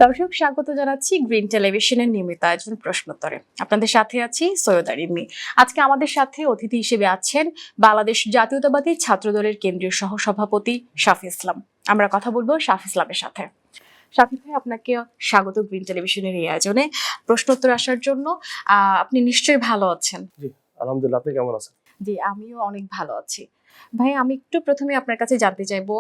দর্শক স্বাগত জানাচ্ছি গ্রিন টেলিভিশনের নিয়মিত আয়োজন প্রশ্নোত্তরে। আপনাদের সাথে আছি সৈয়দা রিমি। আজকে আমাদের সাথে অতিথি হিসেবে আছেন বাংলাদেশ জাতীয়তাবাদী ছাত্রদলের কেন্দ্রীয় সহসভাপতি শাফি ইসলাম। আমরা কথা বলবো শাফি ইসলামের সাথে। শাফি ভাই, আপনাকে স্বাগত গ্রিন টেলিভিশনের এই আয়োজনে প্রশ্নোত্তর আসার জন্য। আপনি নিশ্চয়ই ভালো আছেন? জি আলহামদুলিল্লাহ, আপনি কেমন আছেন? জি, আমিও অনেক ভালো আছি। ভাই, আমি একটু প্রথমে আপনার কাছে জানতে চাইবো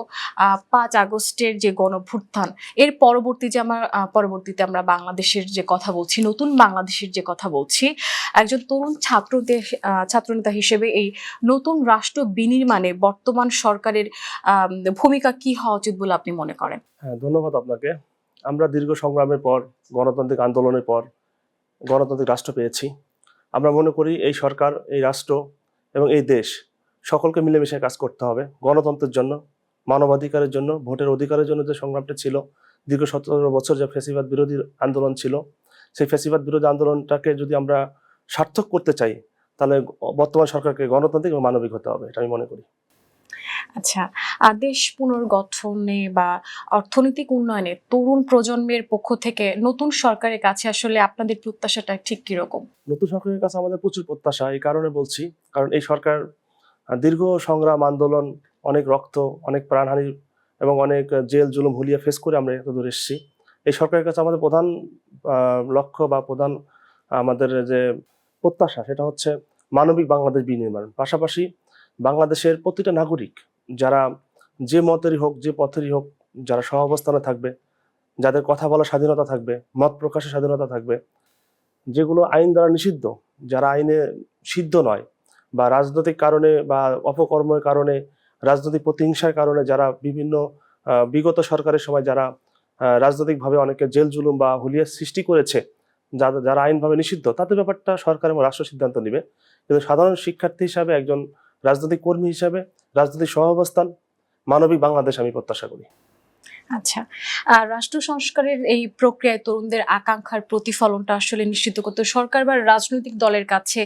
৫ আগস্টের যে গণঅভ্যুত্থান, এর পরবর্তীতে আমরা বাংলাদেশের যে কথা বলছি, নতুন বাংলাদেশের যে কথা বলছি, একজন তরুণ ছাত্রনেতা হিসেবে এই নতুন রাষ্ট্র বিনির্মাণে বর্তমান সরকারের ভূমিকা কি হওয়া উচিত বলে আপনি মনে করেন? হ্যাঁ, ধন্যবাদ আপনাকে। আমরা দীর্ঘ সংগ্রামের পর, গণতান্ত্রিক আন্দোলনের পর গণতান্ত্রিক রাষ্ট্র পেয়েছি। আমরা মনে করি এই সরকার, এই রাষ্ট্র এবং এই দেশ সকলকে মিলেমিশে কাজ করতে হবে গণতন্ত্রের জন্য, মানবাধিকারের জন্য, ভোটের অধিকারের জন্য। যে সংগ্রামটা ছিল দীর্ঘ 17 বছর, যে ফ্যাসিবাদ বিরোধী আন্দোলন ছিল, সেই ফ্যাসিবাদ বিরোধী আন্দোলনটাকে যদি আমরা সার্থক করতে চাই, তাহলে বর্তমান সরকারকে গণতান্ত্রিক এবং মানবিক হতে হবে, এটা আমি মনে করি। আচ্ছা, দেশ পুনর্গঠনে বা অর্থনৈতিক উন্নয়নে তরুণ প্রজন্মের পক্ষ থেকে নতুন সরকারের কাছে আসলে আপনাদের প্রত্যাশাটা ঠিক কিরকম? নতুন সরকারের কাছে আমাদের প্রচুর প্রত্যাশা। এই কারণে বলছি, কারণ এই সরকার দীর্ঘ সংগ্রাম, আন্দোলন, অনেক রক্ত, অনেক প্রাণহানি এবং অনেক জেল জুলুম হুলিয়ে ফেস করে আমরা এত দূর এসেছি। এই সরকারের কাছে আমাদের প্রধান লক্ষ্য বা প্রধান আমাদের যে প্রত্যাশা, সেটা হচ্ছে মানবিক বাংলাদেশ বিনির্মাণ। পাশাপাশি বাংলাদেশের প্রতিটা নাগরিক, যারা যে মতেরই হোক, যে পথেরই হোক, যারা সহাবস্থানে থাকবে, যাদের কথা বলার স্বাধীনতা থাকবে, মত প্রকাশের স্বাধীনতা থাকবে, যেগুলো আইন দ্বারা নিষিদ্ধ, যারা আইনে সিদ্ধ নয়, বা রাজনৈতিক কারণে বা অপকর্মের কারণে, রাজনৈতিক প্রতিহিংসার কারণে যারা বিভিন্ন বিগত সরকারের সময় যারা রাজনৈতিকভাবে অনেকে জেল জুলুম বা হুলিয়া সৃষ্টি করেছে, যারা আইনভাবে নিষিদ্ধ, তাদের ব্যাপারটা সরকার এবং রাষ্ট্র সিদ্ধান্ত নেবে। কিন্তু সাধারণ শিক্ষার্থী হিসাবে, একজন রাজনৈতিক কর্মী হিসাবে, রাজনৈতিক সহাবস্থান, মানবিক বাংলাদেশ আমি প্রত্যাশা করি। আচ্ছা, রাষ্ট্র সংস্কারের এই প্রক্রিয়ায় তরুণদের আকাঙ্ক্ষার প্রতিফলনটা আসলে নিশ্চিত করতে সরকার বা রাজনৈতিক দলের কাছে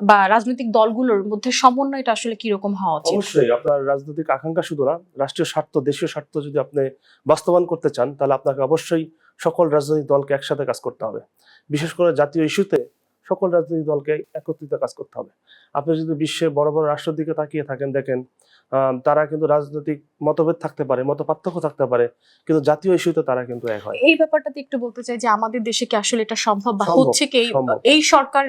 বা রাজনৈতিক দলগুলোর মধ্যে সমন্বয়টা আসলে কিরকম হওয়া উচিত? অবশ্যই আপনার রাজনৈতিক আকাঙ্ক্ষা শুধু না, রাষ্ট্রীয় স্বার্থ, দেশীয় স্বার্থ যদি আপনি বাস্তবায়ন করতে চান, তাহলে আপনাকে অবশ্যই সকল রাজনৈতিক দলকে একসাথে কাজ করতে হবে। বিশেষ করে জাতীয় ইস্যুতে সকল রাজনৈতিক দলকে একত্রিত কাজ করতে হবে। আপনি যদি বিশ্বের বড় বড় রাষ্ট্রের দিকে তাকিয়ে থাকেন, দেখেন তারা কিন্তু রাজনৈতিক মতভেদ থাকতে পারে, মত পার্থক্য থাকতে পারে, কিন্তু জাতীয় ইস্যুতে তারা কিন্তু এক হয়। এই ব্যাপারটাতে একটু বলতে চাই যে আমাদের দেশে কি আসলে এটা সম্ভব বা সম্ভব, হচ্ছে কি? সম্ভব। এই সরকার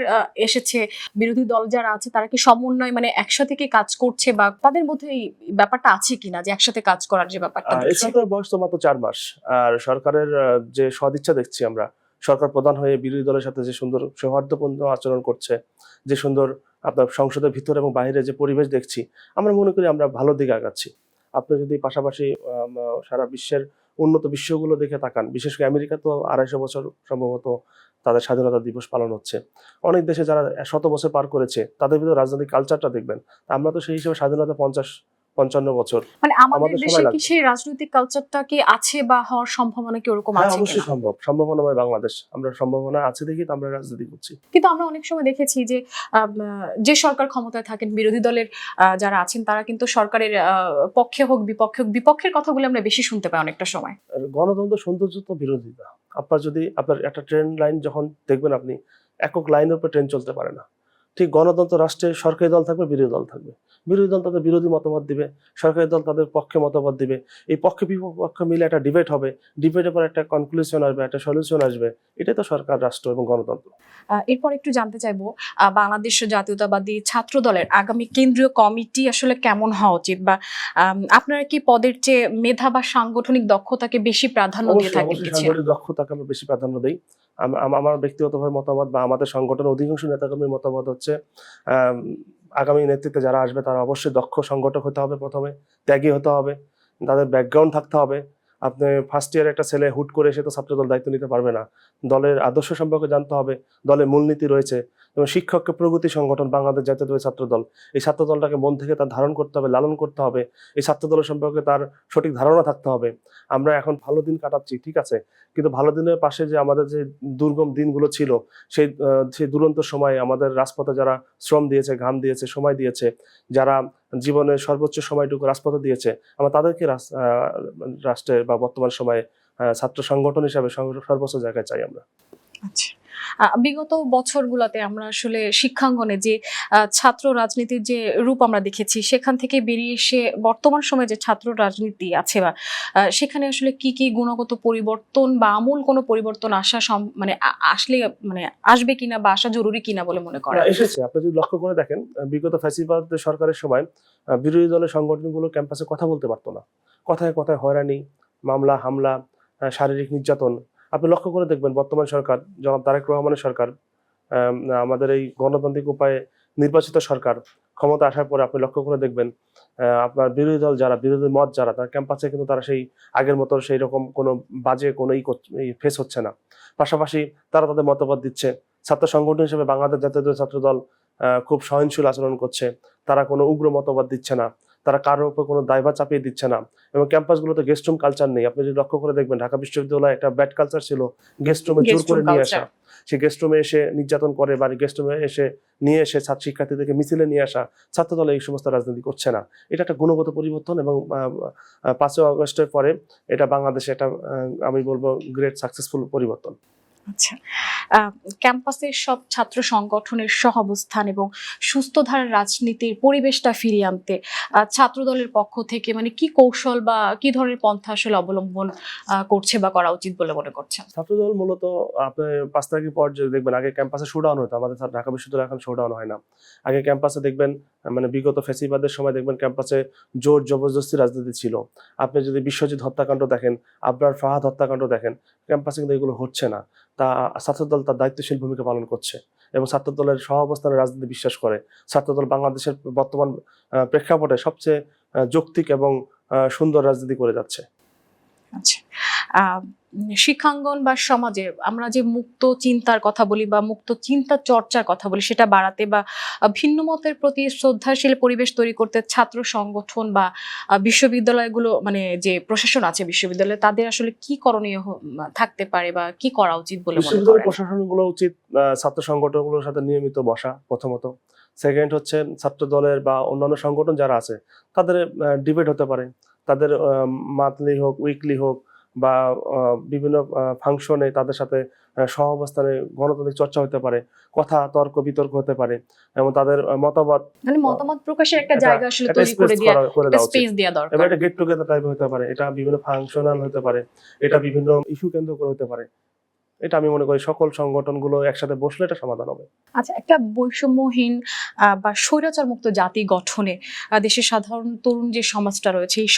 এসেছে, বিরোধী দল যারা আছে তারা কি সমন্বয় মানে একসাথে কি কাজ করছে বা তাদের মধ্যে এই ব্যাপারটা আছে কিনা যে একসাথে কাজ করার যে ব্যাপারটা এই দেখছি? সরকারের বয়স তো মাত্র 4 মাস। আর সরকারের যে সদিচ্ছা দেখছি আমরা, সরকার প্রধান হয়ে বিরোধী দলের সাথে যে সুন্দর সৌহার্দ্যপূর্ণ আচরণ করছে, যে সুন্দর আপনার সংসদের ভিতরে এবং বাইরে যে পরিবেশ দেখছি, আমরা মনে করি আমরা ভালো দিকে আগাচ্ছি। আপনি যদি পাশাপাশি সারা বিশ্বের উন্নত বিশ্বগুলো দেখে তাকান, বিশেষ করে আমেরিকা তো 250 বছর সম্ভবত তাদের স্বাধীনতা দিবস পালন হচ্ছে। অনেক দেশে যারা 100 বছর পার করেছে, তাদের ভিতরে রাজনৈতিক কালচারটা দেখবেন। আমরা তো সেই হিসেবে স্বাধীনতা 50-55 বছর। মানে আমাদের আমাদের দেশে সময় কি লাগবে। সেই রাজনৈতিক কালচারটা কি আছে বা হওয়ার সম্ভাবনা কি ওরকম হ্যাঁ, আছে অবশ্যই কিনা? সম্ভব। সম্ভাবনাময় বাংলাদেশ। আমরা সম্ভাবনা আছে দেখেই তো আমরা রাজনীতি করছি। কিন্তু আমরা অনেক সময় দেখেছি যে যে সরকার ক্ষমতায় থাকেন, বিরোধী দলের যারা আছেন তারা কিন্তু সরকারের পক্ষে হোক বিপক্ষে হোক, বিপক্ষের কথাগুলো আমরা বেশি শুনতে পাই অনেকটা সময়। আর গণতন্ত্র সৌন্দর্য তো বিরোধিতা। আপনার একটা ট্রেন লাইন যখন দেখবেন আপনি, একক লাইনের উপর ট্রেন চলতে পারে না। ঠিক গণতন্ত্র রাষ্ট্রে সরকারি দল থাকবে, বিরোধী দল থাকবে। বিরোধী দল তাদের বিরোধী মতামত দিবে, সরকারি দল তাদের পক্ষে মতামত দিবে। এই পক্ষে বিপক্ষ মিলে একটা ডিবেট হবে। ডিবেটের পর একটা কনক্লুশন আসবে, একটা সলিউশন আসবে। এটাই তো সরকার, রাষ্ট্র এবং গণতন্ত্র। এরপর একটু জানতে চাইবো বাংলাদেশ জাতীয়তাবাদী ছাত্র দলের আগামী কেন্দ্রীয় কমিটি আসলে কেমন হওয়া উচিত বা আপনারা কি পদের চেয়ে মেধা বা সাংগঠনিক দক্ষতাকে বেশি প্রাধান্য দিয়ে অবশ্যই, থাকেন অবশ্যই কিছু? সাংগঠনিক দক্ষতাকে আমরা বেশি প্রাধান্য দেই। আমার ব্যক্তিগতভাবে মতামত বা আমাদের সংগঠনের অধিকাংশ নেতাকর্মীর মতামত হচ্ছে, আম আগামী নেতৃত্বে যারা আসবে তারা অবশ্যই দক্ষ সংগঠক হতে হবে, প্রথমে ত্যাগী হতে হবে, তাদের ব্যাকগ্রাউন্ড থাকতে হবে। আপনি ফার্স্ট ইয়ারে একটা ছেলে হুট করে এসে তো ছাত্রদল দায়িত্ব নিতে পারবে না। দলের আদর্শ সম্পর্কে জানতে হবে, দলের মূলনীতি রয়েছে, এবং শিক্ষককে প্রগতি সংগঠন বাংলাদেশ জাতীয়তাবাদী ছাত্রদল, এই ছাত্রদলটাকে মন থেকে তার ধারণ করতে হবে, লালন করতে হবে। এই ছাত্রদলের সম্পর্কে তার সঠিক ধারণা থাকতে হবে। আমরা এখন ভালো দিন কাটাচ্ছি, ঠিক আছে, কিন্তু ভালো দিনের পাশে যে আমাদের যে দুর্গম দিনগুলো ছিল, সেই দুরন্ত সময়ে আমাদের রাজপথে যারা শ্রম দিয়েছে, ঘাম দিয়েছে, সময় দিয়েছে, যারা জীবনের সর্বোচ্চ সময়টুকু রাজপথে দিয়েছে, আমরা তাদেরকে রাষ্ট্রের বা বর্তমান সময়ে ছাত্র সংগঠন হিসাবে সর্বোচ্চ জায়গায় চাই আমরা। আচ্ছা। বিগত বছরগুলোতে আমরা আসলে শিক্ষাঙ্গনে যে ছাত্র রাজনীতির যে রূপ আমরা দেখেছি, সেখান থেকে বেরিয়ে এসে বর্তমান সময়ে যে ছাত্র রাজনীতি আছে বা সেখানে আসলে কি, কি গুণগত পরিবর্তন বা আমূল কোনো পরিবর্তন আসা মানে আসলে মানে আসবে কিনা বা আসা জরুরি কিনা বলে মনে করেন? এসেছে। আপনি যদি লক্ষ্য করে দেখেন, বিগত ফ্যাসিবাদ সরকারের সময় বিরোধী দলের সংগঠনগুলো ক্যাম্পাসে কথা বলতে পারত না। কথায়, কথায় হয়রানি, মামলা, হামলা, শারীরিক নির্যাতন। আপনি লক্ষ্য করে দেখবেন বর্তমান সরকার, জনাব তারেক রহমানের সরকার, আম আমাদের এই গণতান্ত্রিক উপায়ে নির্বাচিত সরকার ক্ষমতায় আসার পরে আপনি লক্ষ্য করে দেখবেন আপনার বিরোধী দল যারা, বিরোধী মত যারা, তারা ক্যাম্পাসে কিন্তু তারা সেই আগের মতো সেইরকম কোনো বাজে কোনো ফেস হচ্ছে না। পাশাপাশি তারা তাদের মতামত দিচ্ছে। ছাত্র সংগঠন হিসেবে বাংলাদেশ জাতীয়তাবাদী ছাত্রদল খুব সহনশীল আচরণ করছে। তারা কোনো উগ্র মতবাদ দিচ্ছে না। তারা কারোর উপর কোনো দায়ভার চাপিয়ে দিচ্ছে না। এবং ক্যাম্পাসগুলোতে গেস্ট রুম কালচার নেই। আপনি যদি লক্ষ্য করে দেখবেন, ঢাকা বিশ্ববিদ্যালয়ে একটা ব্যাড কালচার ছিল, গেস্ট রুমে জোর গেস্ট করে রুম নিয়ে কালচার। আসা। সেই গেস্ট রুমে এসে নির্যাতন করে, বা গেস্ট রুমে এসে নিয়ে এসে ছাত্র শিক্ষার্থীদেরকে মিছিলে নিয়ে আসা। ছাত্রদল এই সমস্ত রাজনীতি করছে না। এটা একটা গুণগত পরিবর্তন, এবং ৫ই আগস্টের পরে এটা বাংলাদেশে একটা আমি বলবো গ্রেট সাকসেসফুল পরিবর্তন। আচ্ছা। আ ক্যাম্পাসের সব ছাত্র সংগঠনের সহাবস্থান এবং সুস্থ ধারার রাজনীতির পরিবেশটা ফিরিয়ে আনতে ছাত্রদলের পক্ষ থেকে মানে কি কৌশল বা কি ধরনের পন্থা আসলে অবলম্বন করছে বা করা উচিত বলে মনে করছেন? ছাত্রদল মূলত আপনি ৫ তারিখের পর যদি দেখবেন, আগে ক্যাম্পাসে শোডাউন হতো। আমাদের ঢাকা বিশ্ববিদ্যালয়ে এখন শোডাউন হয় না। আগে ক্যাম্পাসে দেখবেন, মানে বিগত ফ্যাসিবাদের সময় দেখবেন ক্যাম্পাসে জোর জবরদস্তি রাজনীতি ছিল। আপনি যদি বিশ্বজিৎ হত্যাকাণ্ড দেখেন, আবরার ফাহাদ হত্যাকাণ্ড দেখেন, ক্যাম্পাসে কিন্তু এগুলো হচ্ছে না। তা ছাত্রদল তার দায়িত্বশীল ভূমিকা পালন করছে এবং ছাত্রদলের সহাবস্থানের রাজনীতি বিশ্বাস করে। ছাত্রদল বাংলাদেশের বর্তমান প্রেক্ষাপটে সবচেয়ে যৌক্তিক এবং সুন্দর রাজনীতি করে যাচ্ছে। আচ্ছা। শিক্ষাঙ্গন বা সমাজে আমরা যে মুক্ত চিন্তার কথা বলি বা মুক্ত চিন্তা চর্চার কথা বলি, সেটা বাড়াতে বা ভিন্ন মতের প্রতি শ্রদ্ধাশীল পরিবেশ তৈরি করতে ছাত্র সংগঠন বা বিশ্ববিদ্যালয়গুলো মানে যে প্রশাসন আছে বিশ্ববিদ্যালয়ে, তাদের আসলে কি করণীয় থাকতে পারে বা কি করা উচিত বলে মনে বিশ্ববিদ্যালয় করেন? প্রশাসনগুলো উচিত ছাত্র সংগঠনগুলোর সাথে নিয়মিত বসা প্রথমত। সেকেন্ড হচ্ছে ছাত্র দলের বা অন্যান্য সংগঠন যারা আছে তাদের ডিবেট হতে পারে। তাদের মান্থলি হোক, উইকলি হোক, বা বিভিন্ন ফাংশনে তাদের সাথে সহাবস্থানে গণতান্ত্রিক চর্চা হতে পারে। কথা, তর্ক, বিতর্ক হতে পারে এবং তাদের মতামত মানে মতামত প্রকাশের একটা একটা জায়গা আসলে একটা তৈরি স্পেস করে একটা দেওয়া উচিত। স্পেস দেয়া এবং দরকার। এটা গেট টুগেদার টাইপের হতে পারে। এটা বিভিন্ন ফাংশনাল হতে পারে। এটা বিভিন্ন ইস্যু কেন্দ্র করে হতে পারে। এটা আমি মনে করি সকল সংগঠনগুলো একসাথে বসলে এটা সমাধান হবে। আচ্ছা, একটা বৈষম্যহীন বা স্বৈরাচার মুক্ত জাতি গঠনে দেশের সাধারণ তরুণ যে সমাজটা রয়েছে, এই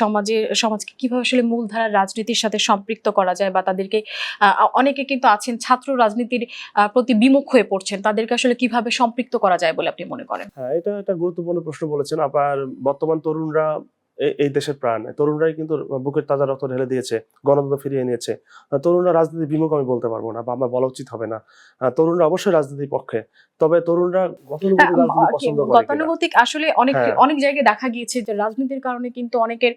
সমাজকে কিভাবে আসলে মূলধারার রাজনীতির সাথে সম্পৃক্ত করা যায় বা তাদেরকে অনেকে কিন্তু আছেন ছাত্র রাজনীতির প্রতি বিমুখ হয়ে পড়ছেন। তাদেরকে আসলে কিভাবে সম্পৃক্ত করা যায় বলে আপনি মনে করেন? হ্যাঁ, এটা একটা গুরুত্বপূর্ণ প্রশ্ন বলেছেন। আবার বর্তমান তরুণরা এই দেশের প্রাণ। তরুণরাই কিন্তু বুকের তাজা রক্ত ঢেলে দিয়েছে, গণতন্ত্র ফিরিয়ে এনেছে। তরুণরা রাজনীতির বিমুখ আমি বলতে পারব না, বা আমার বলা উচিত হবে না। তরুণরা অবশ্যই রাজনীতির পক্ষে। তবে তরুণরা গতানুগতিক রাজনীতি পছন্দ করে কিনা? গতানুগতিক আসলে হ্যাঁ, অনেক জায়গায় দেখা গিয়েছে যে রাজনীতির কারণে কিন্তু অনেকের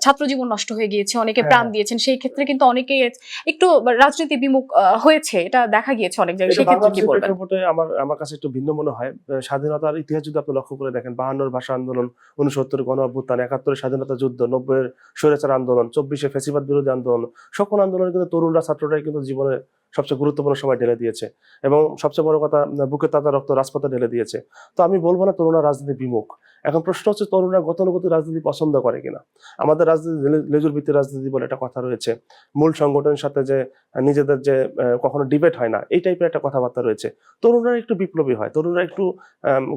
ছাত্র জীবন নষ্ট হয়ে গিয়েছে, অনেকে হ্যাঁ, প্রাণ হ্যাঁ। দিয়েছেন। সেই ক্ষেত্রে কিন্তু অনেকে একটু রাজনীতি বিমুখ হয়েছে। এটা দেখা গিয়েছে অনেক জায়গায়। এটা সেই ক্ষেত্রে কি বাংলাদেশের বলবেন? প্রেক্ষাপটে আমার কাছে একটু ভিন্ন মনে হয়। স্বাধীনতার ইতিহাস যদি আপনি লক্ষ্য করে দেখেন, ৫২ র ভাষা আন্দোলন, ৬৯ গণ অভ্যুত্থান, ৭১ এর স্বাধীনতা যুদ্ধ, ৯০ এর স্বৈরাচার আন্দোলন, ২৪ এ ফ্যাসিবাদ বিরোধী আন্দোলন, সকল আন্দোলনে কিন্তু তরুণরা, ছাত্ররাই কিন্তু জীবনের সবচেয়ে গুরুত্বপূর্ণ সময় ঢেলে দিয়েছে এবং সবচেয়ে বড় কথা, বুকের তাজা রক্ত রাজপথে ঢেলে দিয়েছে। তো আমি বলবো না তরুণরা রাজনীতি বিমুখ। এখন প্রশ্ন হচ্ছে তরুণরা গতানুগতিক রাজনীতি পছন্দ করে কিনা। আমাদের রাজনীতি লেজুর ভিত্তিক রাজনীতি বলে একটা কথা রয়েছে। মূল সংগঠনের সাথে যে নিজেদের যে কখনো ডিবেট হয় না, এই টাইপের একটা কথাবার্তা রয়েছে। তরুণরা একটু বিপ্লবী হয়, তরুণরা একটু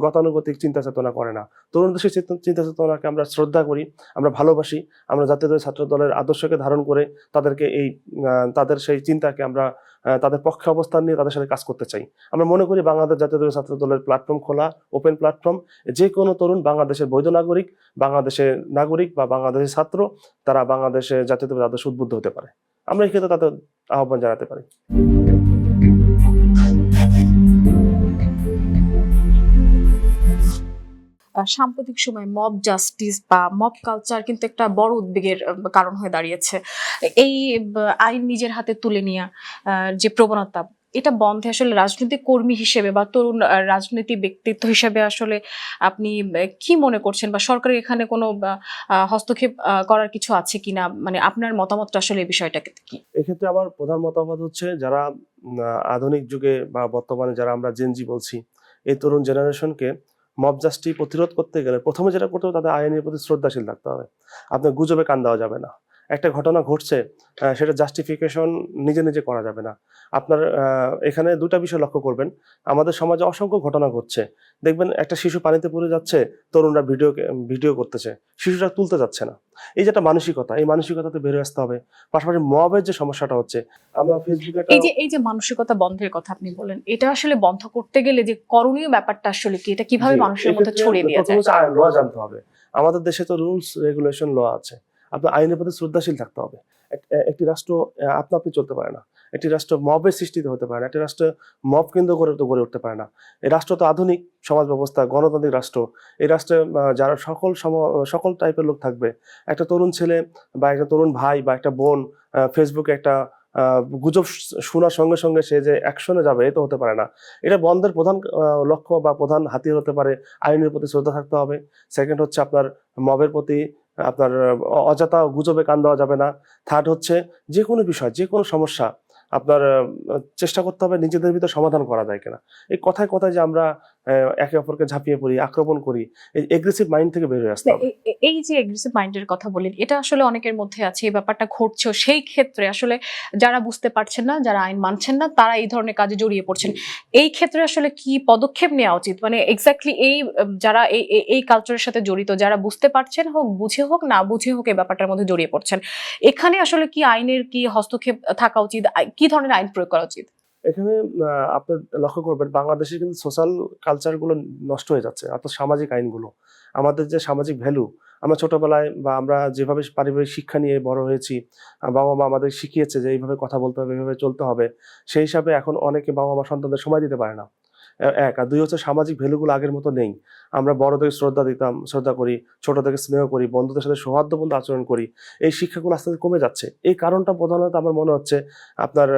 গতানুগতিক চিন্তা চেতনা করে না। তরুণদের সেই চিন্তা চেতনাকে আমরা শ্রদ্ধা করি, আমরা ভালোবাসি। আমরা জাতীয়তাবাদী ছাত্র দলের আদর্শকে ধারণ করে তাদেরকে এই তাদের সেই চিন্তাকে আমরা তাদের পক্ষে অবস্থান নিয়ে তাদের সাথে কাজ করতে চাই। আমরা মনে করি বাংলাদেশ জাতীয়তাবাদী ছাত্র দলের প্ল্যাটফর্ম খোলা, ওপেন প্ল্যাটফর্ম। যে কোনো তরুণ বাংলাদেশের বৈধ নাগরিক, বাংলাদেশের নাগরিক বা বাংলাদেশের ছাত্র, তারা বাংলাদেশের জাতীয়তাবাদী আদর্শে উদ্বুদ্ধ হতে পারে। আমরা এই ক্ষেত্রে তাদের আহ্বান জানাতে পারি। সাম্প্রতিক সময়ে মব জাস্টিস বা মব কালচার কিন্তু একটা বড় উদ্বেগের কারণ হয়ে দাঁড়িয়েছে। এই আইন নিজের হাতে তুলে নেওয়া যে প্রবণতা, এটা বন্ধে আসলে রাজনৈতিক কর্মী হিসেবে বা তরুণ রাজনৈতিক ব্যক্তিত্ব হিসেবে আসলে আপনি কি মনে করছেন, বা সরকারের এখানে কোনো হস্তক্ষেপ করার কিছু আছে কিনা, মানে আপনার মতামতটা আসলে এই বিষয়টাকে কি? এক্ষেত্রে আমার প্রধান মতামত হচ্ছে যারা আধুনিক যুগে বা বর্তমানে যারা আমরা জেনজি বলছি, এই তরুণ জেনারেশনকে মব জাস্টিস প্রতিরোধ করতে গেলে প্রথমে যেটা করতে হবে তাদের আইনের প্রতি শ্রদ্ধাশীল থাকতে হবে। আপনার গুজবে কান দেওয়া যাবে না। একটা ঘটনা ঘটছে, সেটা জাস্টিফিকেশন নিজে নিজে করা যাবে না। আপনার এখানে দুটা বিষয় লক্ষ্য করবেন। আমাদের সমাজে অসংখ্য ঘটনা ঘটছে। দেখবেন একটা শিশু পানিতে পড়ে যাচ্ছে, তরুণরা ভিডিও করতেছে। শিশুটা তুলতে যাচ্ছে না। এই যে একটা মানসিকতা, এই মানসিকতাতে বের হয়ে আসতে হবে। পাশাপাশি মবের যে সমস্যাটা হচ্ছে, আমরা ফেসবুকে একটা এই যে মানসিকতা বন্ধের কথা আপনি বলেন, এটা আসলে বন্ধ করতে গেলে যে করণীয় ব্যাপারটা আসলে কি, এটা কিভাবে জি, মানুষের মধ্যে এক্ষেত্রে ছড়িয়ে দেওয়া প্রথম যায়? হচ্ছে ল জানতে হবে। আমাদের দেশে তো রুলস রেগুলেশন ল আছে। আপনার আইনের প্রতি শ্রদ্ধাশীল থাকতে হবে। একটি রাষ্ট্র আপনা আপনি চলতে পারে না। একটি রাষ্ট্র মবের সৃষ্টিতে হতে পারে না। একটি রাষ্ট্র মব কেন্দ্র করে তো গড়ে উঠতে পারে না। এই রাষ্ট্র তো আধুনিক সমাজ ব্যবস্থা, গণতান্ত্রিক রাষ্ট্র। এই রাষ্ট্রে যারা সকল টাইপের লোক থাকবে। একটা তরুণ ছেলে বা একটা তরুণ ভাই বা একটা বোন ফেসবুকে একটা গুজব শোনার সঙ্গে সঙ্গে সে যে অ্যাকশনে যাবে, এ তো হতে পারে না। এটা বন্ধের প্রধান লক্ষ্য বা প্রধান হাতিয়ার হতে পারে আইনের প্রতি শ্রদ্ধা থাকতে হবে। সেকেন্ড হচ্ছে আপনার মবের প্রতি আপনার অযথা গুজবে কান দেওয়া যাবে না। থার্ড হচ্ছে যেকোনো বিষয়, যেকোনো সমস্যা আপনার চেষ্টা করতে হবে নিজেদের ভিতর সমাধান করা যায় কিনা। এই কথায় কথায় যে আমরা একে অপরকে ঝাঁপিয়ে পড়ি, আক্রমণ করি, এই এগ্রেসিভ মাইন্ড থেকে বের হয়ে আসতে হবে। এই যে এগ্রেসিভ মাইন্ডের কথা বলেন, এটা আসলে অনেকের মধ্যে আছে, এই ব্যাপারটা ঘটছেও। সেই ক্ষেত্রে আসলে যারা বুঝতে পারছেন না, যারা আইন মানছেন না, তারা এই ধরনের কাজে জড়িয়ে পড়ছেন। এই ক্ষেত্রে আসলে কি পদক্ষেপ নেওয়া উচিত? মানে এক্স্যাক্টলি এই যারা এই কালচারের সাথে জড়িত, যারা বুঝতে পারছেন, হোক বুঝে হোক না বুঝে হোক, এই ব্যাপারটার মধ্যে জড়িয়ে পড়ছেন, এখানে আসলে কি আইনের কি হস্তক্ষেপ থাকা উচিত? কি ধরনের আইন প্রয়োগ করা উচিত? এখানে আপনি লক্ষ্য করবেন বাংলাদেশে কিন্তু সোশ্যাল কালচার গুলো নষ্ট হয়ে যাচ্ছে, অর্থাৎ সামাজিক আইনগুলো। আমাদের যে সামাজিক ভ্যালু, আমরা ছোটবেলায় বা আমরা যেভাবে পারিবারিক শিক্ষা নিয়ে বড় হয়েছি, বাবা মা আমাদের শিখিয়েছে যে এইভাবে কথা বলতে হবে, এইভাবে চলতে হবে। সেই হিসাবে এখন অনেকে বাবা মা সন্তানদের সময় দিতে পারে না। এক আর দুই হচ্ছে সামাজিক ভ্যালুগুলো আগের মতো নেই। আমরা বড়দেরকে শ্রদ্ধা করি, ছোটদেরকে স্নেহ করি, বন্ধুদের সাথে সৌহার্দ্যপূর্ণ আচরণ করি। এই শিক্ষাগুলো আস্তে আস্তে কমে যাচ্ছে। এই কারণটা প্রধানত আমার মনে হচ্ছে আপনার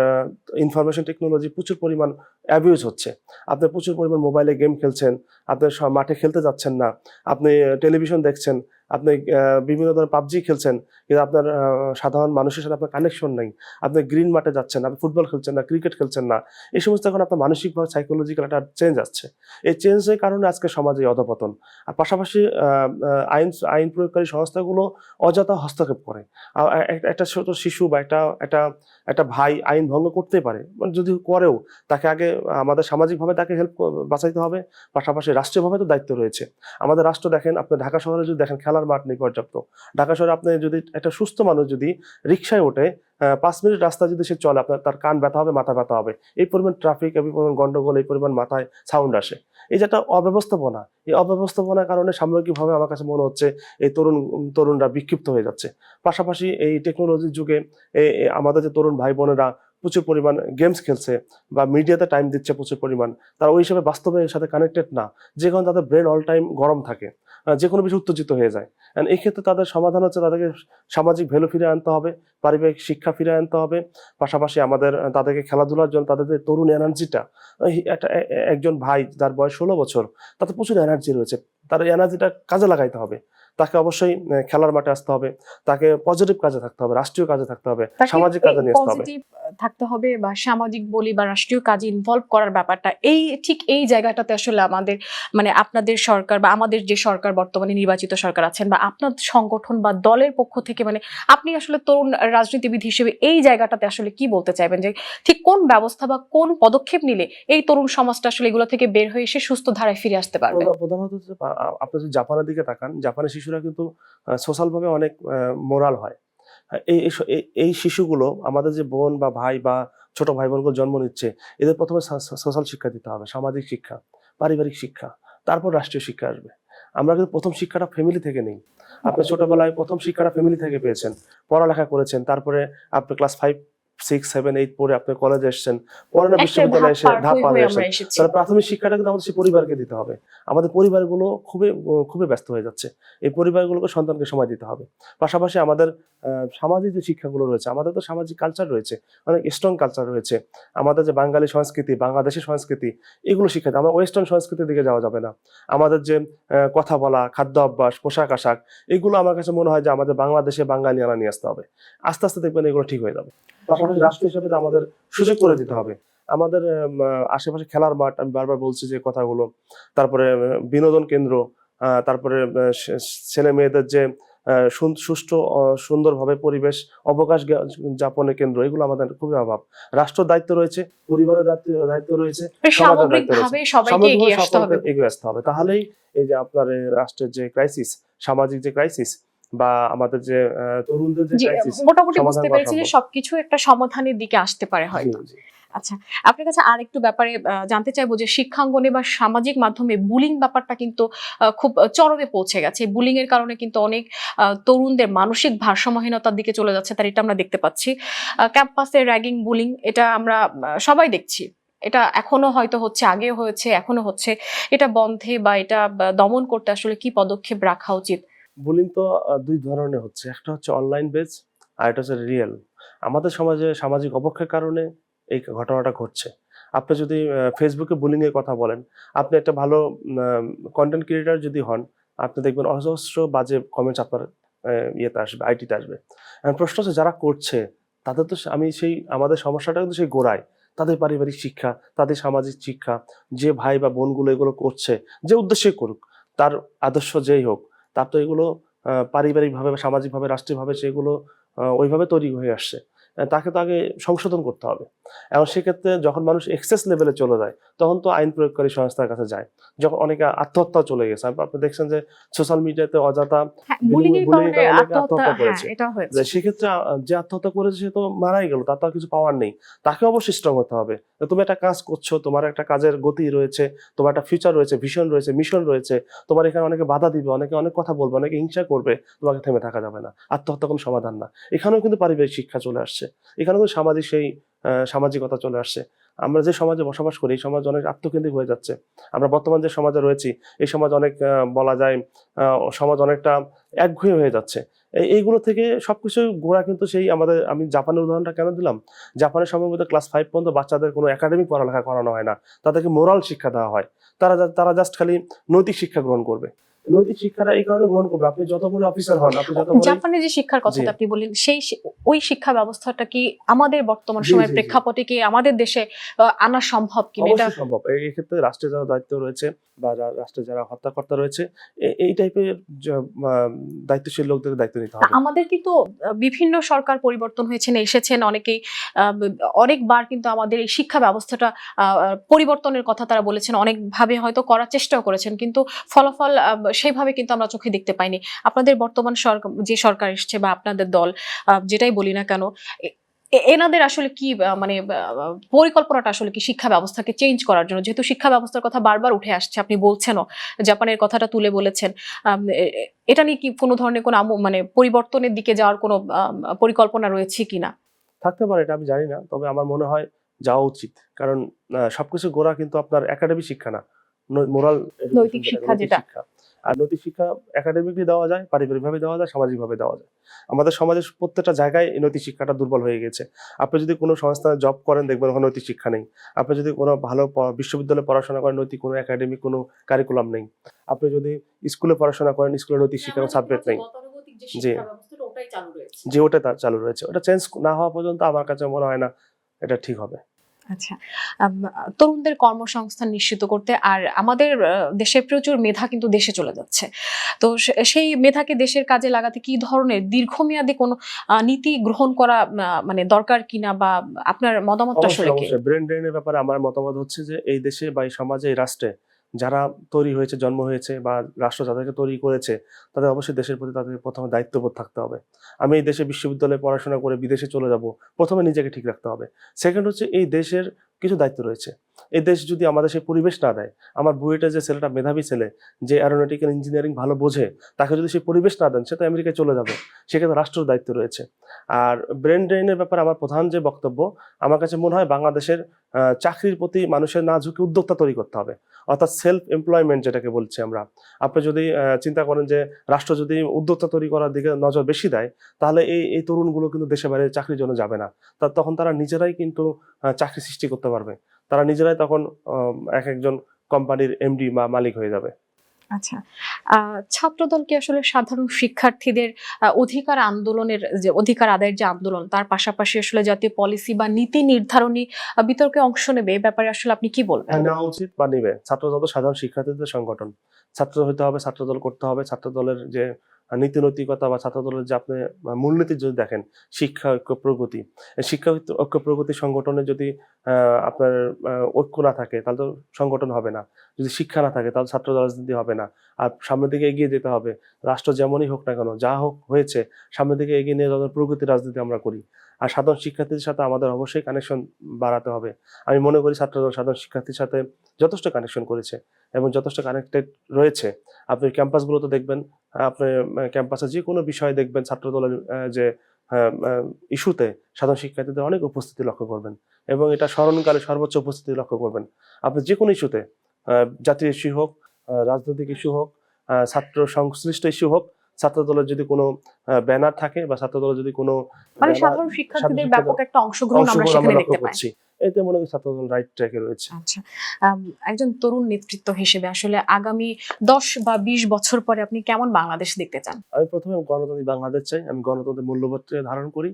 ইনফরমেশন টেকনোলজি প্রচুর পরিমাণ অ্যাবিউজ হচ্ছে। আপনি প্রচুর পরিমাণ মোবাইলে গেম খেলছেন, আপনি মাঠে খেলতে যাচ্ছেন না, আপনি টেলিভিশন দেখছেন, আপনি বিভিন্ন ধরনের পাবজি খেলছেন, কিন্তু আপনার সাধারণ মানুষের সাথে আপনার কানেকশন নাই। আপনি গ্রিন মাঠে যাচ্ছেন, আপনি ফুটবল খেলছেন না, ক্রিকেট খেলছেন না। এই সমস্ত এখন আপনার মানসিকভাবে সাইকোলজিক্যাল একটা চেঞ্জ আসছে। এই চেঞ্জের কারণে আজকে সমাজে এই অধঃপতন। আর পাশাপাশি আ আ আইন আইন প্রয়োগকারী সংস্থাগুলো অযথা হস্তক্ষেপ করে। একটা ছোট শিশু বা একটা ভাই আইন ভঙ্গ করতেই পারে। মানে যদি করেও তাকে আগে আমাদের সামাজিকভাবে তাকে বাঁচাইতে হবে। পাশাপাশি রাষ্ট্রীয়ভাবে তো দায়িত্ব রয়েছে। আমাদের রাষ্ট্র দেখেন, আপনি ঢাকা শহরে যদি দেখেন খেলার মাঠ নেই পর্যাপ্ত। ঢাকা শহরে আপনি যদি একটা সুস্থ মানুষ যদি রিক্সায় ওঠে, ৫ মিনিট রাস্তা যদি সে চলে, তার কান ব্যথা হবে, মাথা ব্যথা হবে। এই পরিমাণ ট্রাফিক, এই পরিমাণ গন্ডগোল, এই পরিমাণ মাথায় সাউন্ড আসে। এই যে একটা অব্যবস্থাপনা, এই অব্যবস্থাপনার কারণে সামগ্রিকভাবে আমার কাছে মনে হচ্ছে এই তরুণরা বিক্ষিপ্ত হয়ে যাচ্ছে। পাশাপাশি এই টেকনোলজির যুগে আমাদের যে তরুণ ভাই বোনেরা প্রচুর পরিমাণ গেমস খেলছে বা মিডিয়াতে টাইম দিচ্ছে প্রচুর পরিমাণ, তারা ওই হিসাবে বাস্তবের সাথে কানেক্টেড না। যে কারণে তাদের ব্রেন অল টাইম গরম থাকে, যেকোনো বিষয় উত্তেজিত হয়ে যায়। এই ক্ষেত্রে তাদের সমাধান হচ্ছে তাদেরকে সামাজিক ভ্যালু ফিরে আনতে হবে, পারিবারিক শিক্ষা ফিরে আনতে হবে। পাশাপাশি আমাদের তাদেরকে খেলাধুলার জন্য তাদের যে তরুণ এনার্জিটা, একজন ভাই যার বয়স ১৬ বছর, তাতে প্রচুর এনার্জি রয়েছে। তার এই এনার্জিটা কাজে লাগাইতে হবে। তাকে অবশ্যই খেলার মাঠে আসতে হবে। তাকে পজিটিভ কাজে থাকতে হবে, রাষ্ট্রীয় কাজে থাকতে হবে, তাকে সামাজিক কাজে নিয়ে আসতে হবে। পজিটিভ থাকতে হবে, বা সামাজিক বলি বা রাষ্ট্রীয় কাজে ইনভলভ করার ব্যাপারটা, ঠিক এই জায়গাটাতে আসলে আমাদের, মানে আপনাদের সরকার বা আমাদের যে সরকার বর্তমানে নির্বাচিত সরকার আছেন, বা আপনার সংগঠন বা দলের পক্ষ থেকে, মানে আপনি আসলে তরুণ রাজনীতিবিদ হিসেবে এই জায়গাটাতে আসলে কি বলতে চাইবেন, যে ঠিক কোন ব্যবস্থা বা কোন পদক্ষেপ নিলে এই তরুণ সমাজটা আসলে এগুলো থেকে বের হয়ে এসে সুস্থ ধারায় ফিরে আসতে পারবে? প্রধানত হচ্ছে আপনি যদি জাপানের দিকে তাকান, জাপানের শিশুরা কিন্তু সোশ্যাল ভাবে অনেক মোরাল হয়। এই শিশুগুলো আমাদের যে বোন বা ভাই বা ছোট ভাই বোনগুলো জন্ম নিচ্ছে, এদের প্রথমে সোশ্যাল শিক্ষা দিতে হবে, সামাজিক শিক্ষা, পারিবারিক শিক্ষা, তারপর রাষ্ট্রীয় শিক্ষা আসবে। আমরা কিন্তু প্রথম শিক্ষাটা ফ্যামিলি থেকে নেই। আপনি ছোটবেলায় প্রথম শিক্ষাটা ফ্যামিলি থেকে পেয়েছেন, পড়ালেখা করেছেন, তারপরে আপনি ক্লাস 5, 6, 7, 8 পড়ে আপনি কলেজে এসেছেন, পরে না বিশ্ববিদ্যালয়ে এসে ধাপ পার হয়ে আমরা এসেছেন। এসেছি। তাহলে প্রাথমিক শিক্ষাটা কিন্তু আমাদের সেই পরিবারকে দিতে হবে। আমাদের পরিবারগুলো খুবই ব্যস্ত হয়ে যাচ্ছে। এই পরিবারগুলোকে সন্তানকে সময় দিতে হবে। পাশাপাশি আমাদের সামাজিক যে শিক্ষাগুলো রয়েছে, আমাদের তো সামাজিক কালচার রয়েছে, অনেক স্ট্রং কালচার রয়েছে। আমাদের যে বাঙালি সংস্কৃতি, বাংলাদেশি সংস্কৃতি, এগুলো শিখাতে আমরা ওয়েস্টার্ন সংস্কৃতির দিকে যাওয়া যাবে না। আমাদের যে কথা বলা, খাদ্য অভ্যাস, পোশাক আশাক, এগুলো আমার কাছে মনে হয় যে আমাদের বাংলাদেশে বাঙালিয়ানা নিয়ে আসতে হবে। আস্তে আস্তে দেখবেন এগুলো ঠিক হয়ে যাবে। পাশাপাশি রাষ্ট্র হিসেবে আমাদের সুযোগ করে দিতে হবে। আমাদের আশেপাশে খেলার মাঠ, আমি বারবার বলছি যে কথাগুলো, তারপরে বিনোদন কেন্দ্র, তারপরে ছেলে মেয়েদের যে সুষ্ঠু সুন্দরভাবে পরিবেশ, অবকাশ যাপনের কেন্দ্র, এগুলো আমাদের খুবই অভাব। রাষ্ট্র দায়িত্ব রয়েছে, পরিবারের দায়িত্ব রয়েছে, সমাজের দায়িত্ব রয়েছে, সামগ্রিকভাবে সবাইকে এগিয়ে আসতে হবে। এগিয়ে আসতে হবে। তাহলেই এই যে আপনার রাষ্ট্রের যে ক্রাইসিস, সামাজিক যে ক্রাইসিস, বা আমাদের যে তরুণদের যে ক্রাইসিস, মোটামুটি বুঝতে পেরেছি যে সবকিছু একটা সমাধানের দিকে আসতে পারে হয়তো। আচ্ছা, আপনার কাছে আর একটু ব্যাপারে জানতে চাইবো যে শিক্ষাঙ্গনে বা সামাজিক মাধ্যমে বুলিং ব্যাপারটা কিন্তু খুব চরমে পৌঁছে গেছে। বুলিং এর কারণে কিন্তু অনেক তরুণদের মানসিক ভারসাম্যহীনতার দিকে চলে যাচ্ছে, তার এটা আমরা দেখতে পাচ্ছি। ক্যাম্পাসে র্যাগিং, বুলিং, এটা আমরা সবাই দেখছি। এটা এখনো হয়তো হচ্ছে, আগেও হয়েছে, এখনো হচ্ছে। এটা বন্ধে বা এটা দমন করতে আসলে কি পদক্ষেপ রাখা উচিত? বুলিং তো দুই ধরনের হচ্ছে, একটা হচ্ছে অনলাইন বেজ, আর এটা হচ্ছে রিয়েল। আমাদের সমাজে সামাজিক অবক্ষয়ের কারণে এই ঘটনাটা ঘটছে। আপনি যদি ফেসবুকে বুলিং এর কথা বলেন, আপনি একটা ভালো কন্টেন্ট ক্রিয়েটর যদি হন, আপনি দেখবেন অজস্র বাজে কমেন্টস আপনার ইয়েতে আসবে, আইটিতে আসবে। প্রশ্ন হচ্ছে যারা করছে তাদের তো আমাদের সমস্যাটা কিন্তু সেই গোড়ায়। তাদের পারিবারিক শিক্ষা, তাদের সামাজিক শিক্ষা, যে ভাই বা বোনগুলো এগুলো করছে, যে উদ্দেশ্যে করুক, তার আদর্শ যেই হোক, তার তো এগুলো পারিবারিকভাবে বা সামাজিকভাবে, রাষ্ট্রীয়ভাবে সেগুলো ওইভাবে তৈরি হয়ে আসছে। তাকে তো আগে সংশোধন করতে হবে। এবং সেক্ষেত্রে যখন মানুষ এক্সেস লেভেলে চলে যায়, তখন তো আইন প্রয়োগকারী সংস্থার কাছে যায়। যখন অনেকে আত্মহত্যা চলে গেছে, আপনি দেখছেন যে সোশ্যাল মিডিয়াতে অযথা বুলিং এর কারণে অনেকে আত্মহত্যা করেছে। এটা হয়েছে। সেক্ষেত্রে যে আত্মহত্যা করেছে সে তো মারাই গেল, তার তো আর কিছু পাওয়ার নেই। তাকে অবশ্যই স্ট্রং হতে হবে। তুমি একটা কাজ করছো, তোমার একটা কাজের গতি রয়েছে, তোমার একটা ফিউচার রয়েছে, ভিশন রয়েছে, মিশন রয়েছে, তোমার এখানে অনেকে বাধা দিবে, অনেকে অনেক কথা বলবে, অনেকে হিংসা করবে, তোমাকে থেমে থাকা যাবে না। আত্মহত্যা কোনো সমাধান না। এখানেও কিন্তু পারিবারিক শিক্ষা চলে আসছে, এখানেও কিন্তু সামাজিকতা চলে আসছে। আমরা যে সমাজে বসবাস করি, এই সমাজ অনেক আত্মকেন্দ্রিক হয়ে যাচ্ছে। আমরা বর্তমান যে সমাজে রয়েছি, এই সমাজ অনেক বলা যায় সমাজ অনেকটা একঘেয়ে হয়ে যাচ্ছে। এইগুলো থেকে সবকিছু গোড়া কিন্তু আমি জাপানের উদাহরণটা কেন দিলাম? জাপানের সম্ভবত ক্লাস 5 পর্যন্ত বাচ্চাদের কোনো একাডেমিক পড়ালেখা করানো হয় না, তাদেরকে মোরাল শিক্ষা দেওয়া হয়। তারা জাস্ট খালি নৈতিক শিক্ষা গ্রহণ করবে। নৈতিক শিক্ষাটা এই কারণে গ্রহণ করবে, আপনি যত বড় অফিসার হন, আপনি যত বড় জাপানে যে শিক্ষার কথাটা আপনি বললেন, ওই শিক্ষা ব্যবস্থাটা কি আমাদের বর্তমান সময়ের প্রেক্ষাপটে কি আমাদের দেশে আনা সম্ভব কিনা? এটা অবশ্যই সম্ভব। এই ক্ষেত্রে রাষ্ট্রের যারা দায়িত্ব রয়েছে বা রাষ্ট্রের যারা হত্যাকর্তা রয়েছে, এই টাইপের দায়িত্বশীল লোকদের দায়িত্ব নিতে হবে। আমাদের কিন্তু বিভিন্ন সরকার পরিবর্তন হয়েছেন, এসেছেন অনেকেই, অনেকবার কিন্তু আমাদের এই শিক্ষা ব্যবস্থাটা পরিবর্তনের কথা তারা বলেছেন, অনেকভাবে হয়তো করার চেষ্টাও করেছেন, কিন্তু ফলাফল সেইভাবে কিন্তু আমরা চোখে দেখতে পাইনি। আপনাদের বর্তমান যে সরকার এসছে বা আপনাদের দল, যেটাই বলি না কেন, এনাদের আসলে কি মানে পরিকল্পনাটা আসলে কি শিক্ষা ব্যবস্থাকে চেঞ্জ করার জন্য? যেহেতু শিক্ষা ব্যবস্থার কথা বারবার উঠে আসছে, আপনি বলছেনও, জাপানের কথাটা তুলে বলেছেন, এটা নিয়ে কি কোনো ধরনের কোনো মানে পরিবর্তনের দিকে যাওয়ার কোনো পরিকল্পনা রয়েছে কিনা? থাকতে পারে, এটা আমি জানি না, তবে আমার মনে হয় যাওয়া উচিত। কারণ সবকিছু গোড়া কিন্তু আপনার একাডেমিক শিক্ষা না, মোরাল নৈতিক শিক্ষা যেটা। আর নৈতিক শিক্ষা একাডেমিকলি দেওয়া যায়, পারিবারিকভাবে দেওয়া যায়, সামাজিকভাবে দেওয়া যায়। আমাদের সমাজের প্রত্যেকটা জায়গায় এই নৈতিক শিক্ষাটা দুর্বল হয়ে গেছে। আপনি যদি কোনো সংস্থানে জব করেন, দেখবেন ওখানে নৈতিক শিক্ষা নেই। আপনি যদি কোনো ভালো বিশ্ববিদ্যালয়ে পড়াশোনা করেন, নৈতিক কোনো একাডেমিক কোনো কারিকুলাম নেই। আপনি যদি স্কুলে পড়াশোনা করেন, স্কুলে নৈতিক শিক্ষার কোনো সাবজেক্ট নেই। জি, ওটা চালু রয়েছে। ওটা চেঞ্জ না হওয়া পর্যন্ত আমার কাছে মনে হয় না এটা ঠিক হবে। আচ্ছা, তরুণদের কর্মসংস্থান নিশ্চিত করতে, আর আমাদের দেশে প্রচুর মেধা কিন্তু দেশে চলে যাচ্ছে, তো সেই মেধাকে দেশের কাজে লাগাতে কি ধরনের দীর্ঘমেয়াদী কোনো নীতি গ্রহণ করা মানে দরকার কিনা, বা আপনার মতামতটা আসলে কি? অবশ্যই ব্রেন ড্রেনের ব্যাপারে আমার মতামত হচ্ছে যে এই দেশে বা এই সমাজে, এই রাষ্ট্রে যারা তৈরি হয়েছে, জন্ম হয়েছে, বা রাষ্ট্র যাদেরকে তৈরি করেছে, তাদের অবশ্যই দেশের প্রতি তাদের প্রথমে দায়িত্ববোধ থাকতে হবে। আমি এই দেশে বিশ্ববিদ্যালয়ে পড়াশোনা করে বিদেশে চলে যাব, প্রথমে নিজেকে ঠিক রাখতে হবে। সেকেন্ড হচ্ছে এই দেশের কিছু দায়িত্ব রয়েছে। এই দেশ যদি আমাদের সেই পরিবেশ না দেয়, আমার বুয়েটে যে ছেলেটা মেধাবী ছেলে, যে অ্যারোনটিক্যাল ইঞ্জিনিয়ারিং ভালো বোঝে, তাকে যদি সেই পরিবেশ না দেন, সে তো আমেরিকায় চলে যাবে। সেক্ষেত্রে রাষ্ট্রের দায়িত্ব রয়েছে। আর ব্রেন ড্রেনের ব্যাপারে আমার প্রধান যে বক্তব্য, আমার কাছে মনে হয় বাংলাদেশের চাকরির প্রতি মানুষের না ঝুঁকে উদ্যোক্তা তৈরি করতে হবে। অর্থাৎ সেলফ এমপ্লয়মেন্ট যেটাকে বলছি আমরা। আপনি যদি চিন্তা করেন যে রাষ্ট্র যদি উদ্যোক্তা তৈরি করার দিকে নজর বেশি দেয়, তাহলে এই তরুণগুলো কিন্তু দেশে বাইরে চাকরির জন্য যাবে না। তখন তারা নিজেরাই কিন্তু চাকরি সৃষ্টি করতে পারবে। তারা নিজেরাই তখন এক একজন কোম্পানির এমডি বা মালিক হয়ে যাবে। আচ্ছা, ছাত্রদল কি আসলে সাধারণ শিক্ষার্থীদের অধিকার আন্দোলনের যে অধিকার আদায়ের যে আন্দোলন, তার পাশাপাশি আসলে জাতীয় পলিসি বা নীতি নির্ধারণী বিতর্কে অংশ নেবে? এই ব্যাপারে আসলে আপনি কি বলবেন? নেওয়া উচিত বা নিবে। ছাত্রদল তো সাধারণ শিক্ষার্থীদের সংগঠন। ছাত্র হইতে হবে, ছাত্রদল করতে হবে। ছাত্রদলের যে নীতি নৈতিকতা বা ছাত্রদলের যে আপনি মূলনীতি যদি দেখেন, শিক্ষা ঐক্য প্রগতি, শিক্ষা ঐক্য প্রগতি সংগঠনে যদি আপনার ঐক্য না থাকে তাহলে তো সংগঠন হবে না। যদি শিক্ষা না থাকে তাহলে ছাত্র রাজনীতি হবে না। আর সামনের দিকে এগিয়ে যেতে হবে। রাষ্ট্র যেমনই হোক না কেন, যা হোক হয়েছে, সামনের দিকে এগিয়ে নিয়ে যাওয়ার প্রগতির রাজনীতি আমরা করি। আর সাধারণ শিক্ষার্থীদের সাথে আমাদের অবশ্যই কানেকশন বাড়াতে হবে। আমি মনে করি ছাত্রদল সাধারণ শিক্ষার্থীর সাথে যথেষ্ট কানেকশন করেছে এবং যথেষ্ট কানেক্টেড রয়েছে। আপনি ক্যাম্পাসগুলোতে দেখবেন, আপনি ক্যাম্পাসে যে কোনো বিষয়ে দেখবেন ছাত্রদলের যে ইস্যুতে সাধারণ শিক্ষার্থীদের অনেক উপস্থিতি লক্ষ্য করবেন এবং এটা স্মরণকালে সর্বোচ্চ উপস্থিতি লক্ষ্য করবেন। আপনি যে কোনো ইস্যুতে, জাতীয় ইস্যু হোক, রাজনৈতিক ইস্যু হোক, ছাত্র সংশ্লিষ্ট ইস্যু হোক, ছাত্রদলের যদি কোনো ব্যানার থাকে বা ছাত্রদলের যদি কোনো মানে সাধারণ শিক্ষার্থীদের ব্যাপক একটা অংশগ্রহণ আমরা সেখানে দেখতে পাই। এতে মনে করি ছাত্রদল রাইট ট্র্যাকে রয়েছে। আচ্ছা, একজন তরুণ নেতৃত্ব হিসেবে আসলে আগামী 10 বা 20 বছর পরে আপনি কেমন বাংলাদেশ দেখতে চান? আমি প্রথমে গণতান্ত্রিক বাংলাদেশ চাই। আমি গণতন্ত্রের মূল্যবোধকে ধারণ করি।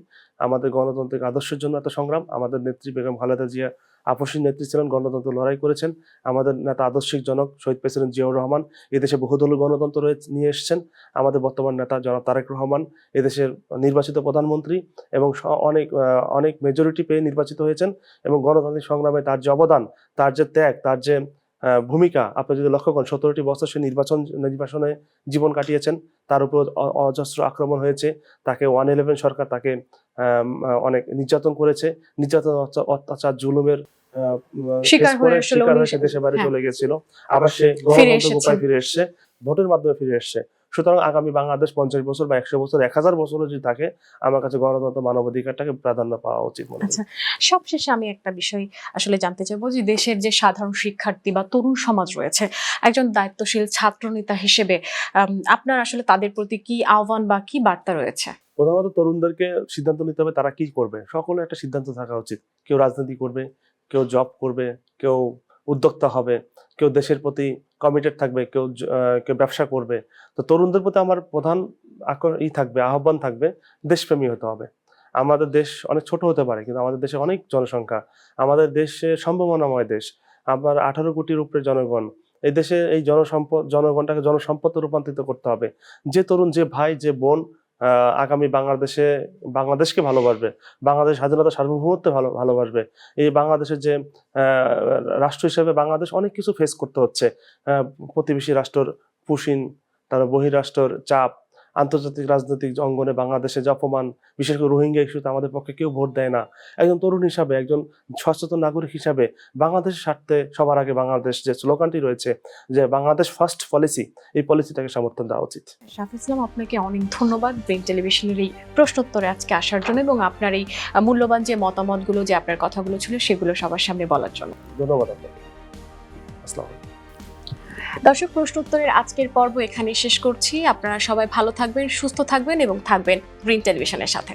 আমাদের গণতান্ত্রিক আদর্শের জন্য এত সংগ্রাম। আমাদের নেত্রী বেগম খালেদা জিয়া আপসী নেত্রী ছিলেন, গণতন্ত্র লড়াই করেছেন। আমাদের নেতা আদর্শিক জনক শহীদ প্রেসিডেন্ট জিয়াউর রহমান এদেশে বহুদলীয় গণতন্ত্র নিয়ে এসেছেন। আমাদের বর্তমান নেতা জনাব তারেক রহমান এদেশের নির্বাচিত প্রধানমন্ত্রী এবং অনেক মেজরিটি পেয়ে নির্বাচিত হয়েছেন এবং গণতান্ত্রিক সংগ্রামে তার যে অবদান, তার যে ত্যাগ, তার যে ভূমিকা, আপনি যদি লক্ষ্য করেন 17টি বছর সে নির্বাসনে জীবন কাটিয়েছেন। তার উপর অজস্র আক্রমণ হয়েছে। তাকে 111 সরকার তাকে অনেক নির্যাতন করেছে। নির্যাতন, অত্যাচার, জুলুমের শিকার হয়ে সে দেশে বাইরে চলে গেছিল। আবার সে গণতন্ত্রের উপায় ফিরে এসেছে, ভোটের মাধ্যমে ফিরে এসেছে। সুতরাং আগামী বাংলাদেশ 50 বছর বা 100 বছর, 1000 বছরও যদি থাকে, আমার কাছে গণতন্ত্র মানবাধিকারটাকে প্রাধান্য পাওয়া উচিত মনে করি। আচ্ছা, সবশেষে আমি একটা বিষয় আসলে জানতে চাইবো যে দেশের যে সাধারণ শিক্ষার্থী বা তরুণ সমাজ রয়েছে, একজন দায়িত্বশীল ছাত্রনেতা হিসেবে আপনার আসলে তাদের প্রতি কি আহ্বান বা কি বার্তা রয়েছে? প্রধানত তরুণদেরকে সিদ্ধান্ত নিতে হবে তারা কি করবে। সকলের একটা সিদ্ধান্ত থাকা উচিত। কেউ রাজনীতি করবে, কেউ জব করবে, কেউ উদ্যোক্তা হবে, কেউ দেশের প্রতি কমিটেড থাকবে, কেউ ব্যবসা করবে। তো তরুণদের প্রতি আমার প্রধান আহ্বান থাকবে, দেশপ্রেমী হতে হবে। আমাদের দেশ অনেক ছোট হতে পারে কিন্তু আমাদের দেশে অনেক জনসংখ্যা। আমাদের দেশে সম্ভাবনাময় দেশ। আবার 18 কোটির উপরে জনগণ। এই দেশে এই জনগণটাকে জনসম্পদে রূপান্তরিত করতে হবে। যে তরুণ, যে ভাই, যে বোন আগামী বাংলাদেশকে ভালোবাসবে, বাংলাদেশ স্বাধীনতা সার্বভৌমত্বে ভালোবাসবে, এই বাংলাদেশের যে রাষ্ট্র হিসেবে বাংলাদেশ অনেক কিছু ফেস করতে হচ্ছে। প্রতিবেশী রাষ্ট্রের পুশিন, তারপর বহিরাষ্ট্রের চাপ, আন্তর্জাতিক রাজনৈতিক অঙ্গনে বাংলাদেশে যে অপমান, বিশেষ করে রোহিঙ্গা ইস্যুতে আমাদের পক্ষে কেউ ভোট দেয় না। একজন তরুণ হিসাবে, একজন সচেতন নাগরিক হিসাবে বাংলাদেশের স্বার্থে সবার আগে বাংলাদেশ যে স্লোগানটি রয়েছে যে বাংলাদেশ ফার্স্ট পলিসি, এই পলিসিটাকে সমর্থন দেওয়া উচিত। শাফি ইসলাম, আপনাকে অনেক ধন্যবাদ ব্রেইন টেলিভিশনের এই প্রশ্নোত্তরে আজকে আসার জন্য এবং আপনার এই মূল্যবান যে মতামতগুলো, যে আপনার কথাগুলো ছিল সেগুলো সবার সামনে বলার জন্য। ধন্যবাদ আপনাকে। আসসালামু আলাইকুম। দর্শক, প্রশ্নোত্তরের আজকের পর্ব এখানেই শেষ করছি। আপনারা সবাই ভালো থাকবেন, সুস্থ থাকবেন এবং থাকবেন গ্রিন টেলিভিশনের সাথে।